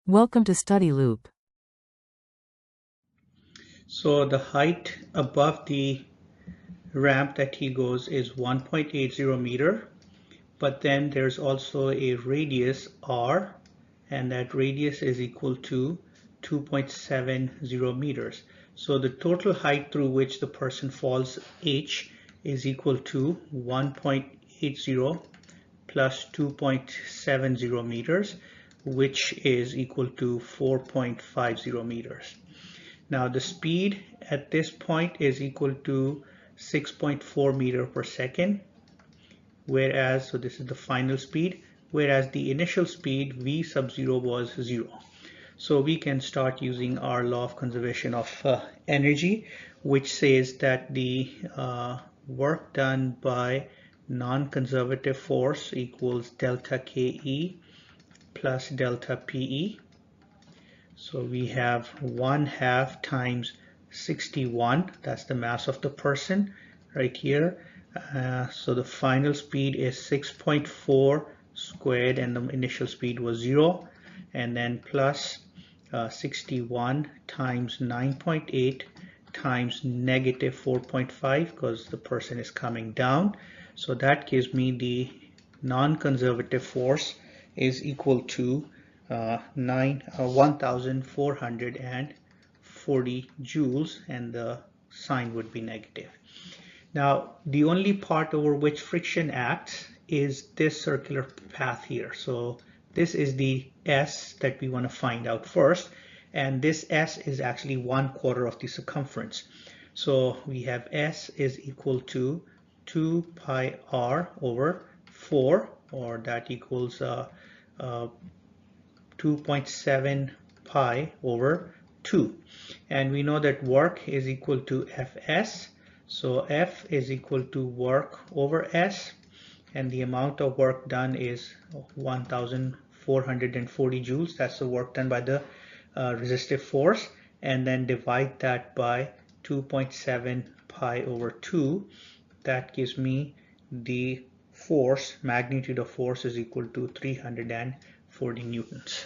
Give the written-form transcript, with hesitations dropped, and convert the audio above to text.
Welcome to Study Loop. So the height above the ramp that he goes is 1.80 meter, but then there's also a radius r, and that radius is equal to 2.70 meters. So the total height through which the person falls, h, is equal to 1.80 plus 2.70 meters, which is equal to 4.50 meters. Now the speed at this point is equal to 6.4 meter per second, whereas, so this is the final speed, whereas the initial speed v sub 0 was 0. So we can start using our law of conservation of energy, which says that the work done by non-conservative force equals delta Ke plus delta Pe. So we have 1/2 times 61, that's the mass of the person right here. So the final speed is 6.4 squared, and the initial speed was 0, and then plus 61 times 9.8 times negative 4.5, because the person is coming down. So that gives me the non-conservative force is equal to 1440 joules, and the sign would be negative. Now the only part over which friction acts is this circular path here. So this is the S that we want to find out first, and this S is actually 1/4 of the circumference. So we have S is equal to 2 pi r over 4, or that equals 2.7 pi over 2, and we know that work is equal to Fs. So F is equal to work over S, and the amount of work done is 1440 joules. That's the work done by the resistive force, and then divide that by 2.7 pi over 2. That gives me the force, magnitude of force is equal to 340 newtons.